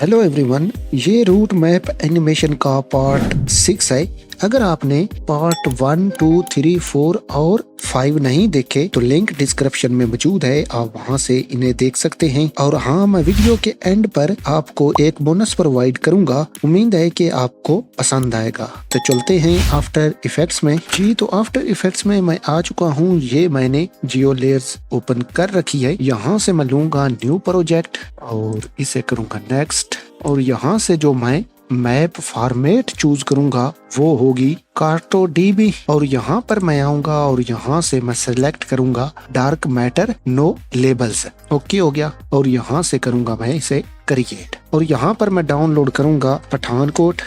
Hello everyone, ये route map animation का part 6 है। अगर आपने पार्ट 1, 2, 3, 4 और 5 नहीं देखे तो लिंक डिस्क्रिप्शन में मौजूद है, आप वहां से इन्हें देख सकते हैं। और हाँ, मैं वीडियो के एंड पर आपको एक बोनस प्रोवाइड करूंगा, उम्मीद है कि आपको पसंद आएगा। तो चलते हैं आफ्टर इफेक्ट्स में। जी, तो आफ्टर इफेक्ट्स में मैं आ चुका हूँ। ये मैंने जियो लेयर्स ओपन कर रखी है। यहाँ से मैं लूंगा न्यू प्रोजेक्ट और इसे करूंगा नेक्स्ट। और यहाँ से जो मैं मैप फॉर्मेट चूज करूंगा वो होगी कार्टोडीबी। और यहाँ पर मैं आऊंगा और यहाँ से मैं सिलेक्ट करूंगा dark matter no labels. Okay हो गया। और यहाँ से करूंगा मैं इसे क्रिएट। और यहाँ पर मैं डाउनलोड करूंगा पठानकोट।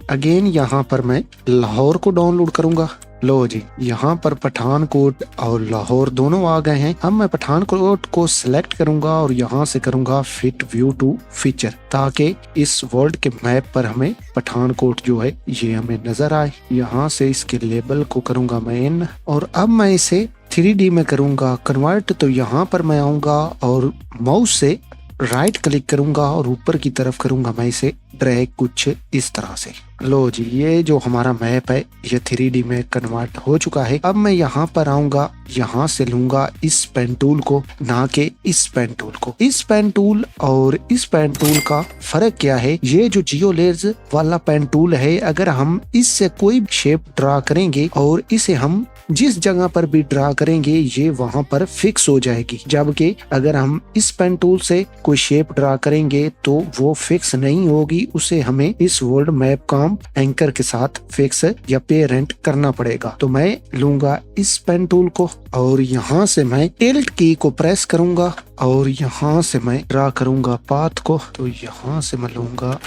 अगेन यहाँ पर मैं लाहौर को डाउनलोड करूंगा। लो जी, यहाँ पर पठानकोट और लाहौर दोनों आ गए हैं। अब मैं पठानकोट को सिलेक्ट करूंगा और यहाँ से करूंगा फिट व्यू टू फीचर, ताकि इस वर्ल्ड के मैप पर हमें पठानकोट जो है ये हमें नजर आए। यहाँ से इसके लेबल को करूंगा मैं इन, और अब मैं इसे 3D में करूंगा कन्वर्ट। तो यहाँ पर मैं आऊंगा और माउस से राइट क्लिक करूंगा और ऊपर की तरफ करूंगा मैं इसे ड्रैग, कुछ इस तरह से। लो जी, ये जो हमारा मैप है ये 3D में कन्वर्ट हो चुका है। अब मैं यहाँ पर आऊंगा, यहाँ से लूंगा इस पेन टूल को, ना कि इस पेन टूल को। इस पेन टूल और इस पेन टूल का फर्क क्या है? ये जो जियो लेयर्स वाला पेन टूल है, अगर हम इससे कोई शेप ड्रा करेंगे और इसे हम जिस जगह पर भी ड्रा करेंगे ये वहां पर फिक्स हो जाएगी। जबकि अगर हम इस पेन टूल से कोई शेप ड्रा करेंगे तो वो फिक्स नहीं होगी, उसे हमें इस वर्ल्ड मैप का एंकर के साथ फिक्स या पेरेंट करना पड़ेगा। तो मैं लूंगा इस पेन टूल को और यहाँ से मैं टिल्ट की को प्रेस करूंगा और यहाँ से मैं ड्रा करूंगा पाथ को। तो यहाँ से मैं लूंगा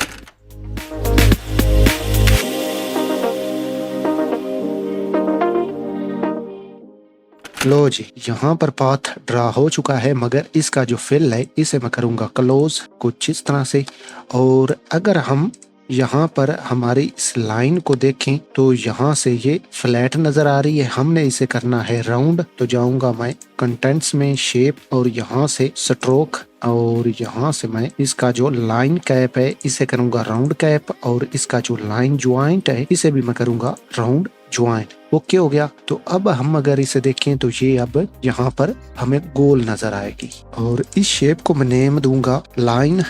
लो जी, यहाँ पर पाथ ड्रा हो चुका है, मगर इसका जो फिल है इसे मैं करूंगा क्लोज, कुछ इस तरह से। और अगर हम यहाँ पर हमारी इस लाइन को देखें तो यहाँ से ये फ्लैट नजर आ रही है, हमने इसे करना है राउंड। तो जाऊंगा मैं कंटेंट्स में, शेप, और यहाँ से स्ट्रोक, और यहाँ से मैं इसका जो लाइन कैप है इसे करूंगा राउंड कैप, और इसका जो लाइन ज्वाइंट है इसे भी मैं करूंगा राउंड ज्वाइंट। ओके हो गया। तो अब हम अगर इसे देखें तो ये अब यहाँ पर हमें गोल नजर आएगी। और इस शेप को मैं नेम दूंगा लाइन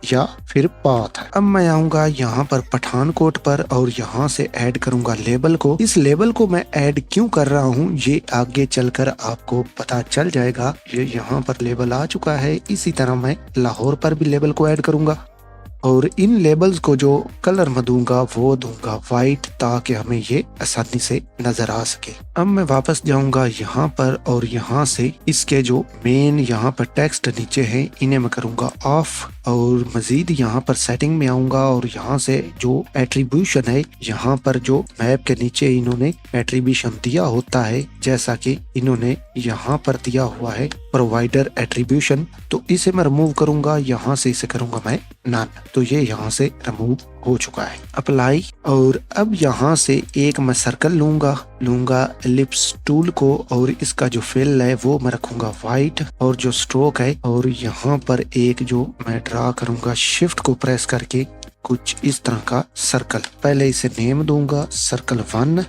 या फिर पाथ। अब मैं आऊंगा यहाँ पर पठानकोट पर और यहाँ से ऐड करूंगा लेबल को। इस लेबल को मैं ऐड क्यों कर रहा हूँ ये आगे चलकर आपको पता चल जाएगा। ये यहाँ पर लेबल आ चुका है। इसी तरह मैं लाहौर पर भी लेबल को ऐड करूंगा और इन लेबल्स को जो कलर में दूंगा वो दूंगा वाइट, ताकि हमें ये आसानी से नजर आ सके। अब मैं वापस जाऊंगा यहाँ पर और यहाँ से इसके जो मेन यहाँ पर टेक्स्ट नीचे है इन्हें मैं करूंगा ऑफ। और मजीद यहाँ पर सेटिंग में आऊंगा और यहाँ से जो एट्रीब्यूशन है, यहाँ पर जो मैप के नीचे इन्होंने एट्रीब्यूशन दिया होता है, जैसा कि इन्होंने यहाँ पर दिया हुआ है प्रोवाइडर एट्रीब्यूशन, तो इसे मैं रिमूव करूंगा। यहाँ से इसे करूंगा मैं नन। तो ये यहाँ से रिमूव हो चुका है। अप्लाई। और अब यहाँ से एक मैं सर्कल लूंगा एलिप्स टूल को, और इसका जो फिल है वो मैं रखूंगा वाइट, और जो स्ट्रोक है, और यहाँ पर एक जो मैं ड्रा करूंगा शिफ्ट को प्रेस करके कुछ इस तरह का सर्कल। पहले इसे नेम दूंगा सर्कल 1,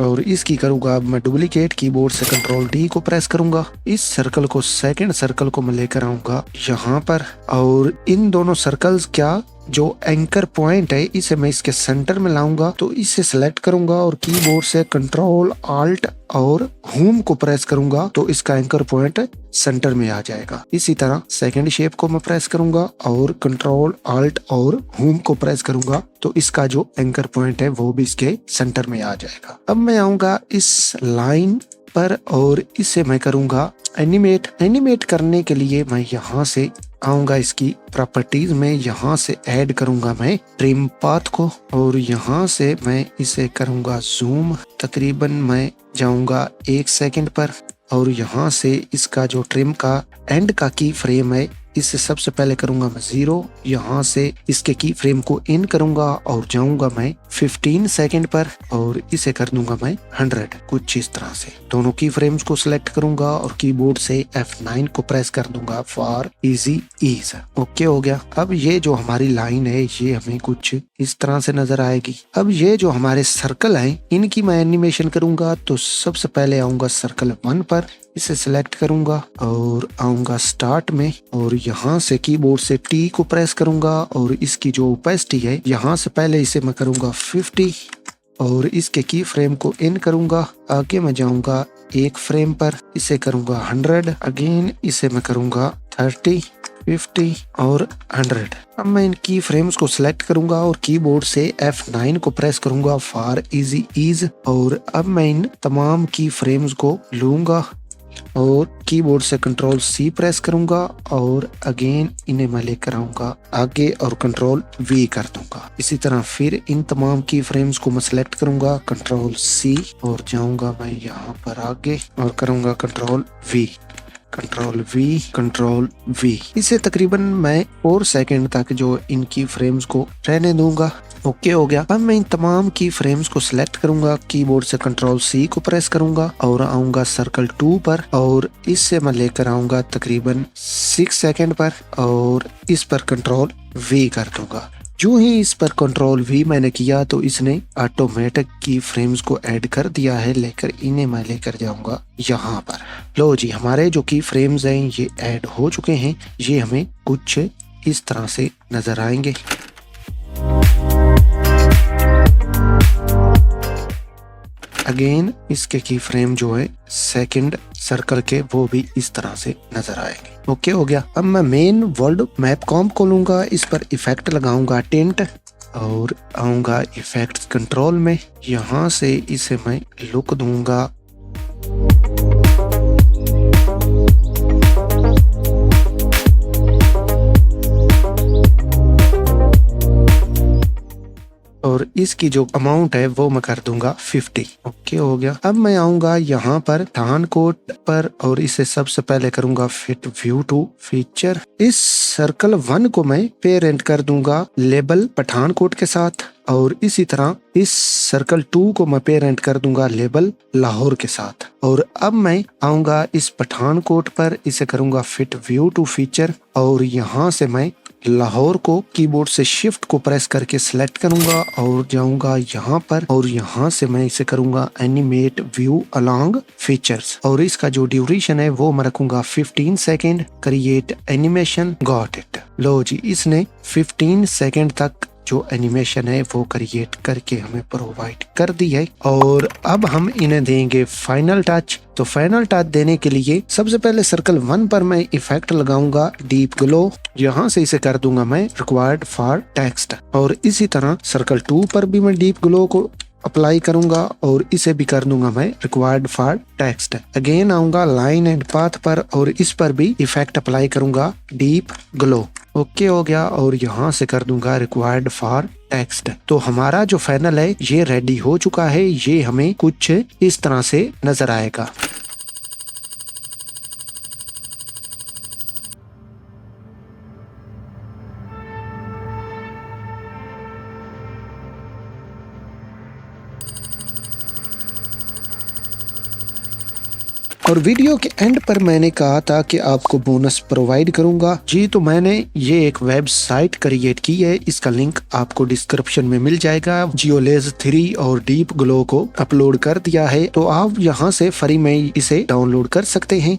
और इसकी करूंगा अब मैं डुप्लीकेट, कीबोर्ड से कंट्रोल डी को प्रेस करूंगा। इस सर्कल को, सेकंड सर्कल को मैं लेकर आऊंगा यहाँ पर, और इन दोनों सर्कल्स क्या जो एंकर पॉइंट है इसे मैं इसके सेंटर में लाऊंगा। तो इसे सेलेक्ट करूंगा और कीबोर्ड से कंट्रोल आल्ट और होम को प्रेस करूंगा, तो इसका एंकर पॉइंट सेंटर में आ जाएगा। इसी तरह सेकंड शेप को मैं प्रेस करूंगा और कंट्रोल आल्ट और होम को प्रेस करूंगा, तो इसका जो एंकर पॉइंट है वो भी इसके सेंटर में आ जाएगा। अब मैं आऊंगा इस लाइन पर और इसे मैं करूंगा एनिमेट करने के लिए मैं यहाँ से आऊंगा इसकी प्रॉपर्टीज में, यहाँ से ऐड करूंगा मैं ट्रिम पाथ को, और यहाँ से मैं इसे करूंगा जूम। तकरीबन मैं जाऊंगा 1 सेकंड पर, और यहाँ से इसका जो ट्रिम का एंड का की फ्रेम है इससे सबसे पहले करूंगा मैं 0, यहाँ से इसके की फ्रेम को इन करूंगा और जाऊंगा मैं 15 सेकंड पर और इसे कर दूंगा मैं 100 कुछ इस तरह से। दोनों की फ्रेम्स को सिलेक्ट करूंगा और कीबोर्ड से F9 को प्रेस कर दूंगा फॉर इजी ईज। ओके हो गया। अब ये जो हमारी लाइन है ये हमें कुछ इस तरह से नजर आएगी। अब ये जो हमारे सर्कल हैं इनकी मैं एनिमेशन करूंगा। तो सबसे पहले आऊंगा सर्कल 1 पर, इसे सिलेक्ट करूंगा और आऊंगा स्टार्ट में और यहाँ से कीबोर्ड से T को प्रेस करूंगा और इसकी जो ओपेसिटी है यहाँ से पहले इसे मैं करूंगा 50 और इसके की फ्रेम को इन करूंगा। आगे मैं जाऊंगा एक फ्रेम पर, इसे करूंगा 100, अगेन इसे मैं करूंगा 30, 50 और 100। अब मैं इन की फ्रेम्स को सिलेक्ट करूंगा और कीबोर्ड से F9 को प्रेस करूंगा फॉर इजी ईज और अब मैं इन तमाम की फ्रेम्स को लूंगा और कीबोर्ड से कंट्रोल C प्रेस करूंगा और अगेन इन्हें मैं लेकर आऊंगा आगे और कंट्रोल V कर दूंगा। इसी तरह फिर इन तमाम की फ्रेम्स को मैं सिलेक्ट करूंगा कंट्रोल C और जाऊंगा मैं यहाँ पर आगे और करूंगा control V, control V, control V। इसे तकरीबन मैं 4 सेकंड तक जो इनकी फ्रेम्स को रहने दूंगा। ओके हो गया। अब मैं इन तमाम की फ्रेम्स को सिलेक्ट करूंगा, कीबोर्ड से कंट्रोल C को प्रेस करूंगा और आऊंगा सर्कल 2 पर और इससे मैं लेकर आऊंगा तकरीबन 6 सेकंड पर और इस पर कंट्रोल V कर दूंगा। जो ही इस पर कंट्रोल V मैंने किया तो इसने ऑटोमेटिक की फ्रेम्स को ऐड कर दिया है। लेकर इन्हें मैं लेकर जाऊंगा यहाँ पर। लो जी, हमारे जो की फ्रेम्स हैं ये ऐड हो चुके हैं। ये हमें कुछ इस तरह से नजर आएंगे। अगेन इसके की फ्रेम जो है सेकंड सर्कल के वो भी इस तरह से नजर आएंगे। ओके हो गया। अब मैं मेन वर्ल्ड मैप कॉम खोलूंगा, इस पर इफेक्ट लगाऊंगा टिंट और आऊंगा इफेक्ट्स कंट्रोल में। यहाँ से इसे मैं लुक दूंगा और इसकी जो अमाउंट है वो मैं कर दूंगा 50। ओके हो गया। अब मैं आऊंगा यहाँ पर पठानकोट पर और इसे सबसे पहले करूंगा फिट व्यू टू फीचर। इस सर्कल 1 को मैं पेरेंट कर दूंगा लेबल पठानकोट के साथ और इसी तरह इस सर्कल 2 को मैं पेरेंट कर दूंगा लेबल लाहौर के साथ। और अब मैं आऊंगा इस पठानकोट पर, इसे करूंगा फिट व्यू टू फीचर और यहाँ से मैं लाहौर को कीबोर्ड से शिफ्ट को प्रेस करके सिलेक्ट करूंगा और जाऊंगा यहाँ पर और यहाँ से मैं इसे करूंगा एनिमेट व्यू अलोंग फीचर्स और इसका जो ड्यूरेशन है वो मैं रखूंगा 15 second. Create animation, got it. लो जी, इसने 15 सेकेंड तक जो एनिमेशन है वो क्रिएट करके हमें प्रोवाइड कर दी है और अब हम इन्हें देंगे फाइनल टच। तो फाइनल टच देने के लिए सबसे पहले सर्कल 1 पर मैं इफेक्ट लगाऊंगा डीप ग्लो, यहाँ से इसे कर दूंगा मैं रिक्वायर्ड फॉर टेक्स्ट और इसी तरह सर्कल 2 पर भी मैं डीप ग्लो को अप्लाई करूंगा और इसे भी कर दूंगा मैं रिक्वायर्ड फॉर टेक्स्ट। अगेन आऊंगा लाइन एंड पाथ पर और इस पर भी इफेक्ट अप्लाई करूंगा डीप ग्लो। ओके हो गया और यहाँ से कर दूंगा रिक्वायर्ड फॉर टेक्स्ट। तो हमारा जो फाइनल है ये रेडी हो चुका है। ये हमें कुछ इस तरह से नजर आएगा। और वीडियो के एंड पर मैंने कहा था कि आपको बोनस प्रोवाइड करूंगा जी, तो मैंने ये एक वेबसाइट क्रिएट की है, इसका लिंक आपको डिस्क्रिप्शन में मिल जाएगा। जियोलेज 3 और डीप ग्लो को अपलोड कर दिया है, तो आप यहाँ से फ्री में इसे डाउनलोड कर सकते हैं।